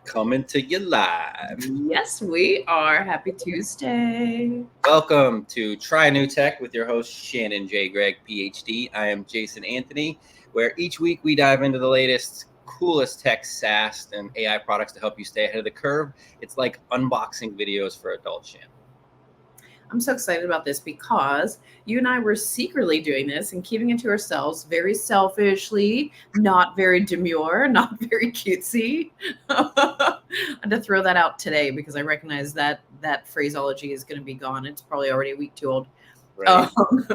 Coming to you live. Yes, we are. Happy Tuesday. Welcome to Try New Tech with your host, Shannon J. Gregg, PhD. I am Jason Anthony, where each week we dive into the latest, coolest tech, SaaS, and AI products to help you stay ahead of the curve. It's like unboxing videos for adults, Shannon. I'm so excited about this because you and I were secretly doing this and keeping it to ourselves very selfishly, not very demure, not very cutesy. I had to throw that out today because I recognize that phraseology is going to be gone. It's probably already a week too old. Right? Um,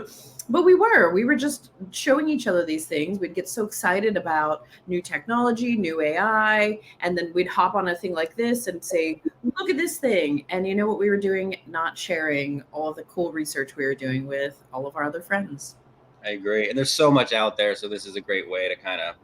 but we were just showing each other these things. We'd get so excited about new technology, new AI, and then we'd hop on a thing like this and say, look at this thing. And you know what we were doing? Not sharing all of the cool research we were doing with all of our other friends. I agree. And there's so much out there, so this is a great way to kind of,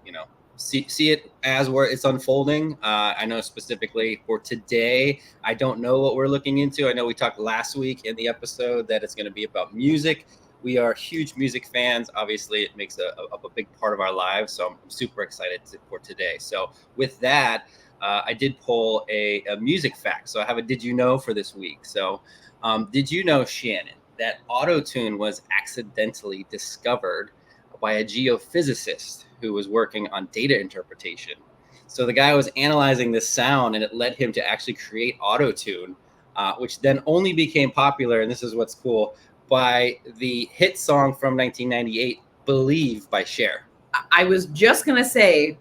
see it as where it's unfolding. I know specifically for today, I don't know what we're looking into. I know we talked last week in the episode that it's going to be about music. We are huge music fans. Obviously, it makes a big part of our lives. So I'm super excited for today. So with that, I did pull a music fact. So I have a did you know for this week. So did you know, Shannon, that autotune was accidentally discovered by a geophysicist who was working on data interpretation? So the guy was analyzing this sound, and it led him to actually create autotune, which then only became popular, and this is what's cool, by the hit song from 1998, Believe by Cher. I was just going to say,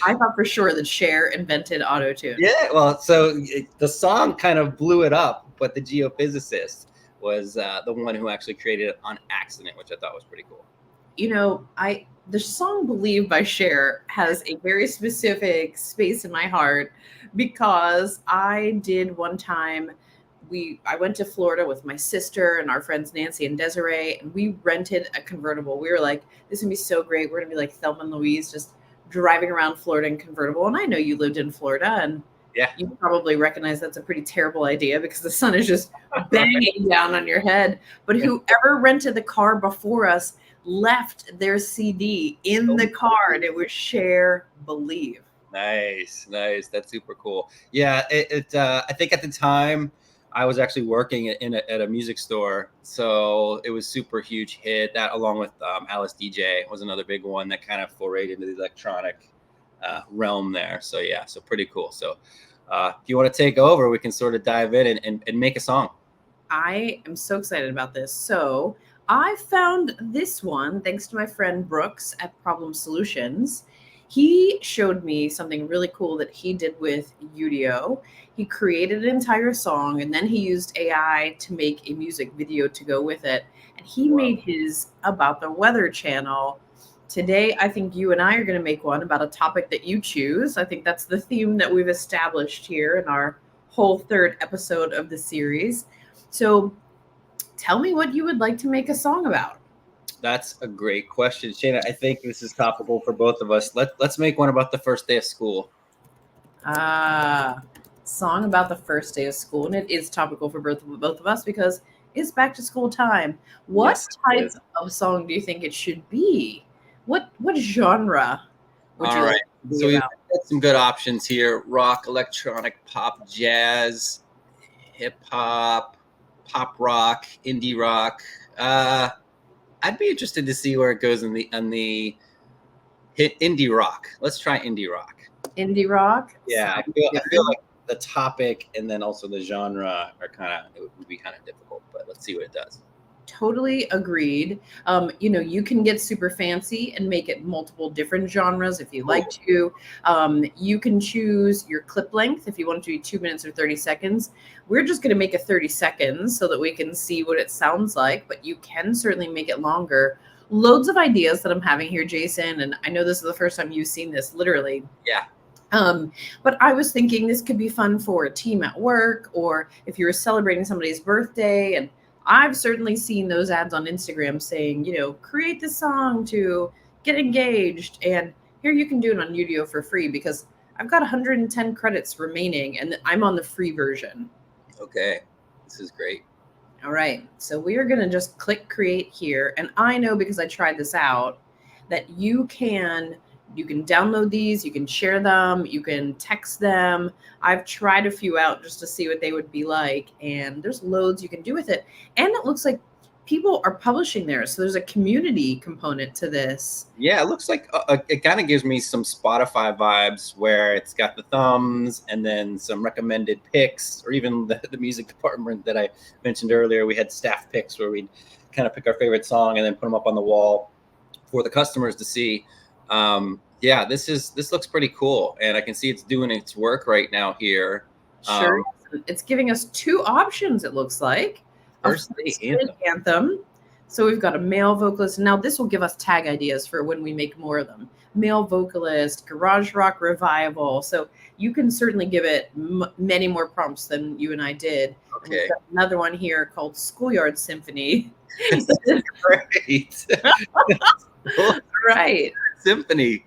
I thought for sure that Cher invented autotune. Yeah, well, so the song kind of blew it up, but the geophysicist was the one who actually created it on accident, which I thought was pretty cool. You know, I the song Believe by Cher has a very specific space in my heart because I did one time I went to Florida with my sister and our friends Nancy and Desiree, and we rented a convertible. We were like, this is gonna be so great. We're gonna be like Thelma and Louise, just driving around Florida in convertible. And I know you lived in Florida, and Yeah. you probably recognize that's a pretty terrible idea because the sun is just banging down on your head. But whoever rented the car before us left their CD in the car, and it was Cher Believe. Nice, nice. That's super cool. Yeah, I think at the time I was actually working at a music store, so it was super huge hit. That along with Alice DJ was another big one that kind of forayed into the electronic realm there. So yeah, so pretty cool. So if you want to take over, we can sort of dive in and make a song. I am so excited about this. So I found this one thanks to my friend Brooks at Problem Solutions. He showed me something really cool that he did with Udio. He created an entire song and then he used AI to make a music video to go with it. And he Wow. made his about the weather channel. Today, I think you and I are going to make one about a topic that you choose. I think that's the theme that we've established here in our whole third episode of the series. So tell me what you would like to make a song about. That's a great question, Shana. I think this is topical for both of us. Let's make one about the first day of school. Ah, song about the first day of school. And it is topical for both of us because it's back to school time. What Yes, it type is. of song do you think it should be? What genre would All you like right. it to be So we've about? got some good options here: rock, electronic, pop, jazz, hip hop, pop rock, indie rock. Uh, I'd be interested to see where it goes in the hit indie rock. Let's try indie rock. Indie rock? Yeah, I Sounds feel good. like the topic and then also the genre are it would be kind of difficult, but let's see what it does. Totally agreed. You can get super fancy and make it multiple different genres if you like Cool. to. You can choose your clip length if you want it to be 2 minutes or 30 seconds. We're just going to make it 30 seconds so that we can see what it sounds like, but you can certainly make it longer. Loads of ideas that I'm having here, Jason, and I know this is the first time you've seen this literally. Yeah. But I was thinking this could be fun for a team at work or if you were celebrating somebody's birthday. And I've certainly seen those ads on Instagram saying, create this song to get engaged. And here you can do it on Udio for free because I've got 110 credits remaining and I'm on the free version. Okay. This is great. All right. So we are going to just click create here. And I know because I tried this out that you can You can download these, you can share them, you can text them. I've tried a few out just to see what they would be like, and there's loads you can do with it. And it looks like people are publishing there, so there's a community component to this. Yeah, it looks like it kind of gives me some Spotify vibes where it's got the thumbs and then some recommended picks, or even the music department that I mentioned earlier. We had staff picks where we'd kind of pick our favorite song and then put them up on the wall for the customers to see. Yeah, this looks pretty cool, and I can see it's doing its work right now here. Sure. It's giving us two options, it looks like. First day anthem. So we've got a male vocalist. Now this will give us tag ideas for when we make more of them. Male vocalist, garage rock revival. So you can certainly give it many more prompts than you and I did. Okay. And we've got another one here called Schoolyard Symphony. Great. Right. Symphony.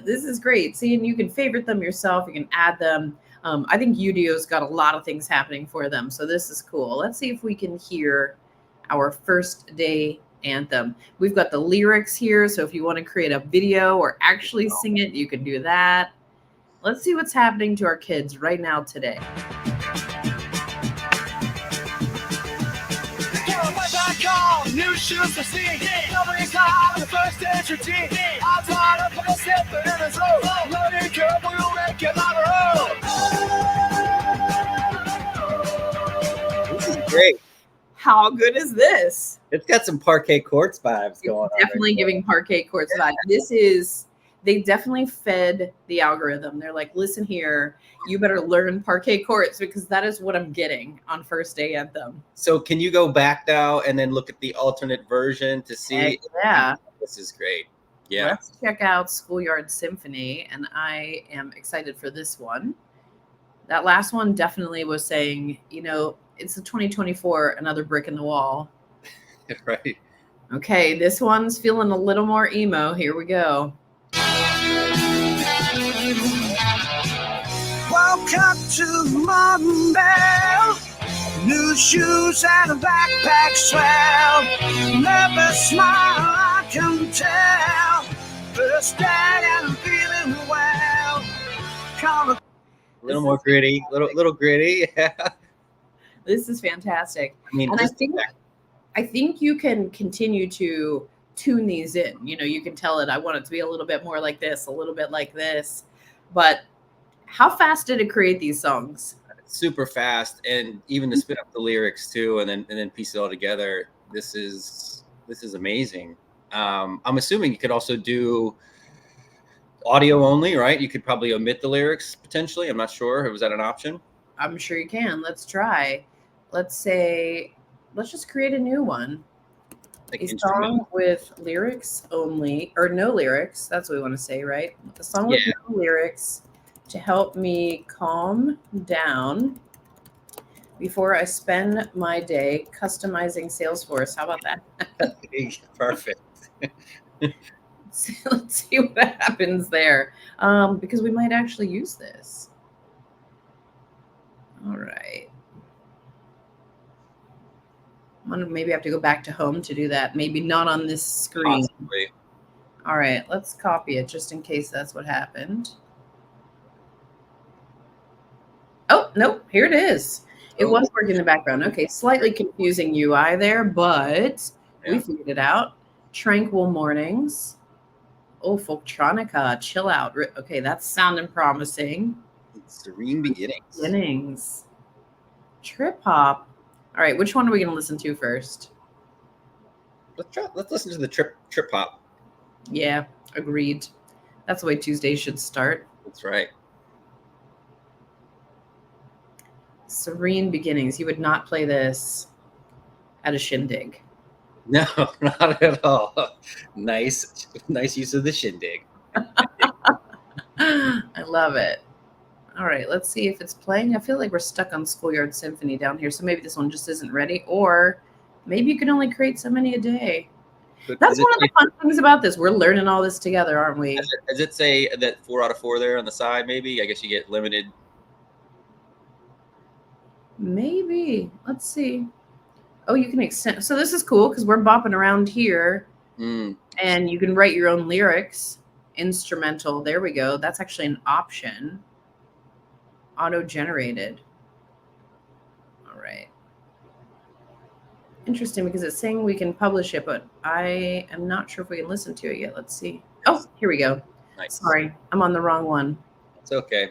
This is great. See, and you can favorite them yourself. You can add them. I think Udio's got a lot of things happening for them. So this is cool. Let's see if we can hear our first day anthem. We've got the lyrics here. So if you want to create a video or actually sing it, you can do that. Let's see what's happening to our kids right now today. New shoes to see. Nobody's got the first entry. I'm tired of putting stepping in the zone. Loading curve, we'll make it on the road. This is great. How good is this? It's got some parquet courts vibes going on. Definitely giving parquet courts vibes. They definitely fed the algorithm. They're like, listen here, you better learn parquet courts because that is what I'm getting on first day anthem. So can you go back now and then look at the alternate version to see? Yeah. This is great. Yeah. Let's check out Schoolyard Symphony, and I am excited for this one. That last one definitely was saying, it's the 2024, another brick in the wall. Right. Okay, this one's feeling a little more emo. Here we go. Woke up to Mom Bell, new shoes and a backpack swell. Never smile, I can tell. First day and I'm feeling well. A little more gritty, little gritty. Yeah. This is fantastic. I mean, and I think you can continue to tune these in. You can tell it, I want it to be a little bit more like this, a little bit like this. But how fast did it create these songs? Super fast, and even to spin up the lyrics too, and then piece it all together. This is amazing. I'm assuming you could also do audio only, right? You could probably omit the lyrics potentially. I'm not sure. Was that an option? I'm sure you can. Let's try. Let's just create a new one. A song with lyrics only, or no lyrics. That's what we want to say, right? A song with no lyrics to help me calm down before I spend my day customizing Salesforce. How about that? Perfect. Let's see what happens there, because we might actually use this. All right. I'm gonna maybe have to go back to home to do that. Maybe not on this screen. Possibly. All right, let's copy it just in case that's what happened. Oh, nope, here it is. It was working in the background. Okay, slightly confusing UI there, but we figured it out. Tranquil Mornings. Oh, Folktronica, chill out. Okay, that's sounding promising. Serene Beginnings. Trip Hop. All right, which one are we going to listen to first? Let's listen to the trip hop. Yeah, agreed. That's the way Tuesdays should start. That's right. Serene Beginnings. You would not play this at a shindig. No, not at all. Nice use of the shindig. I love it. All right, let's see if it's playing. I feel like we're stuck on Schoolyard Symphony down here, so maybe this one just isn't ready, or maybe you can only create so many a day. That's one of the fun things about this. We're learning all this together, aren't we? Does it say that 4 out of 4 there on the side, maybe? I guess you get limited. Maybe. Let's see. Oh, you can extend. So this is cool because we're bopping around here, and you can write your own lyrics. Instrumental. There we go. That's actually an option. Auto generated. All right. Interesting because it's saying we can publish it, but I am not sure if we can listen to it yet. Let's see. Oh, here we go. Nice. Sorry, I'm on the wrong one. It's okay.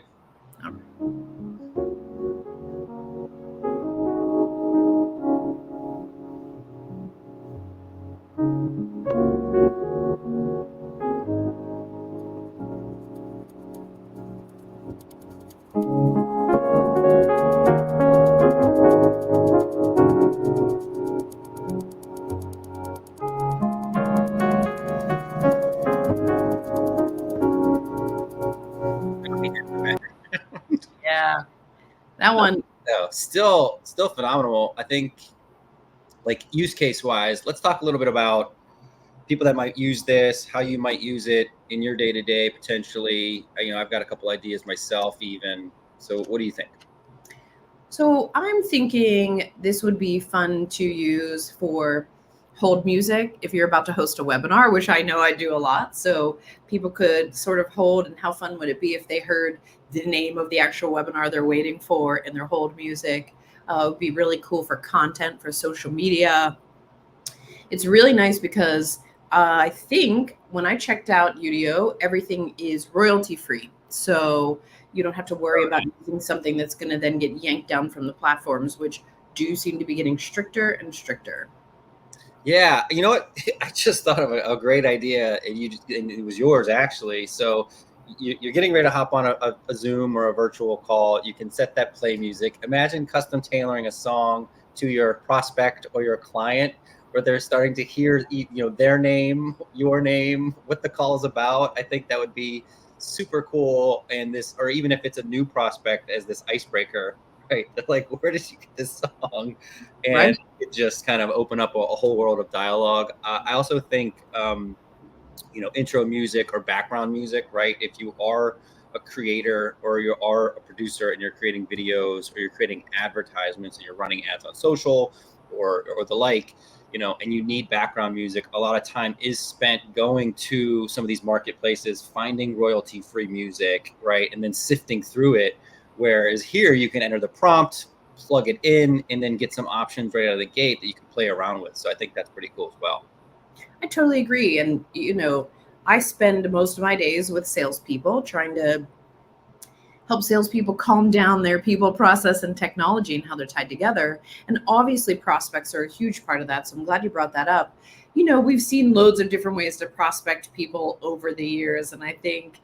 Yeah, that one. No, still phenomenal. I think, like, use case wise, let's talk a little bit about people that might use this, how you might use it in your day to day potentially. I've got a couple ideas myself even. So what do you think? So I'm thinking this would be fun to use for hold music if you're about to host a webinar, which I know I do a lot. So people could sort of hold, and how fun would it be if they heard the name of the actual webinar they're waiting for in their hold music? It would be really cool for content for social media. It's really nice because I think when I checked out Udio, everything is royalty free. So you don't have to worry about using something that's going to then get yanked down from the platforms, which do seem to be getting stricter and stricter. Yeah, you know what? I just thought of a great idea, and it was yours actually. So you're getting ready to hop on a Zoom or a virtual call. You can set that play music. Imagine custom tailoring a song to your prospect or your client, where they're starting to hear their name, your name, what the call is about. I think that would be super cool. And this, or even if it's a new prospect, as this icebreaker, right? Like, where did you get this song? And Right. it just kind of open up a whole world of dialogue. I also think, intro music or background music, right? If you are a creator or you are a producer and you're creating videos or you're creating advertisements and you're running ads on social or the like, and you need background music, a lot of time is spent going to some of these marketplaces, finding royalty free music, right? And then sifting through it. Whereas here you can enter the prompt, plug it in, and then get some options right out of the gate that you can play around with. So I think that's pretty cool as well. I totally agree. And, I spend most of my days with salespeople trying to help salespeople calm down their people, process, and technology and how they're tied together. And obviously, prospects are a huge part of that. So I'm glad you brought that up. We've seen loads of different ways to prospect people over the years. And I think,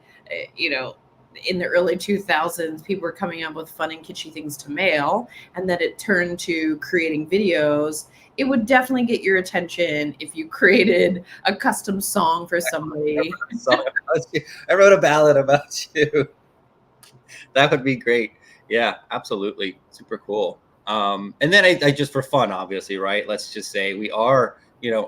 in the early 2000s, people were coming up with fun and kitschy things to mail. And then it turned to creating videos. It would definitely get your attention if you created a custom song for somebody. I wrote a ballad about you. That would be great. Yeah, absolutely. Super cool. And then I just, for fun, obviously, right? Let's just say we are,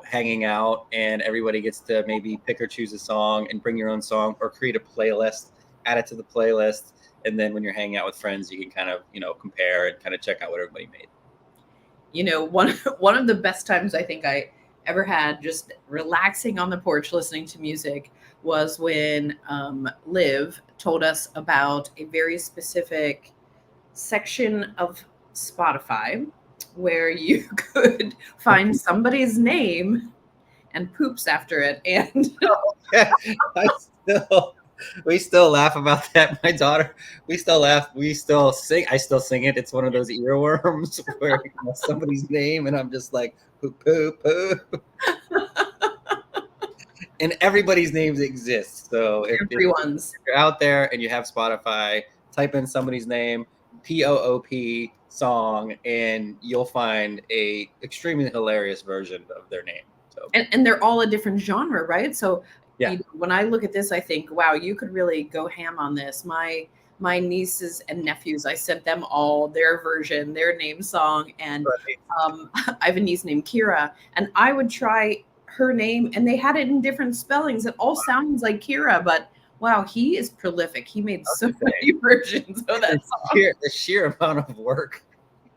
hanging out and everybody gets to maybe pick or choose a song and bring your own song or create a playlist, add it to the playlist. And then when you're hanging out with friends, you can kind of, compare and kind of check out what everybody made. One of the best times I think I ever had just relaxing on the porch listening to music was when Liv told us about a very specific section of Spotify where you could find somebody's name and poops after it. And Yeah, we still laugh about that. My daughter, we still laugh. We still sing. I still sing it. It's one of those earworms where somebody's name, and I'm just like, poo, poo, poo. And everybody's names exist. So if everyone's. you're out there and you have Spotify, type in somebody's name, POOP song, and you'll find a extremely hilarious version of their name. So And they're all a different genre, right? So yeah, when I look at this, I think, wow, you could really go ham on this. My nieces and nephews, I sent them all their version, their name song, and I have a niece named Kira, and I would try her name, and they had it in different spellings. It all sounds like Kira, but wow, he is prolific. He made so many versions of that song. the sheer amount of work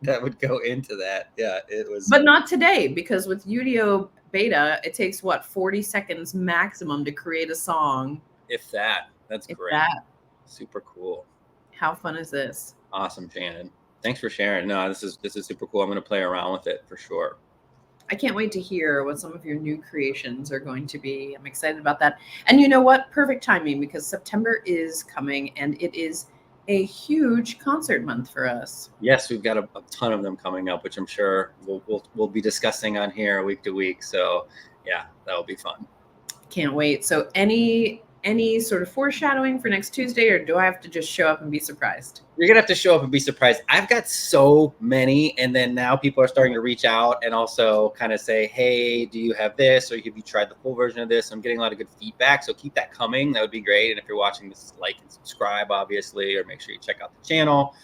that would go into that. Yeah, it was. But not today, because with Udio beta, it takes what 40 seconds maximum to create a song. If that. That's If great. that. Super cool. How fun is this? Awesome, Shannon. Thanks for sharing. No, this is super cool. I'm going to play around with it for sure. I can't wait to hear what some of your new creations are going to be. I'm excited about that. And you know what? Perfect timing because September is coming and it is a huge concert month for us. Yes, we've got a ton of them coming up, which I'm sure we'll be discussing on here week to week. So yeah, that'll be fun. Can't wait. So any sort of foreshadowing for next Tuesday, or do I have to just show up and be surprised? You're gonna have to show up and be surprised. I've got so many, and then now people are starting to reach out and also kind of say, "Hey, do you have this? Or have you tried the full version of this?" I'm getting a lot of good feedback, so keep that coming. That would be great. And if you're watching this, like and subscribe, obviously, or make sure you check out the channel.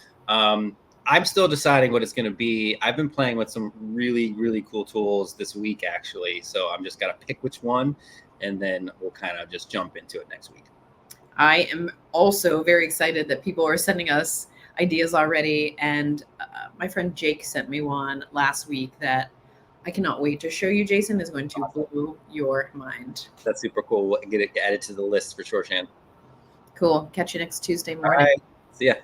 I'm still deciding what it's going to be. I've been playing with some really, really cool tools this week, actually. So I'm just got to pick which one, and then we'll kind of just jump into it next week. I am also very excited that people are sending us ideas already. And my friend Jake sent me one last week that I cannot wait to show you, Jason, is going to blow your mind. That's super cool. We'll get it added to the list for sure, Shan. Cool. Catch you next Tuesday All morning. right. See ya.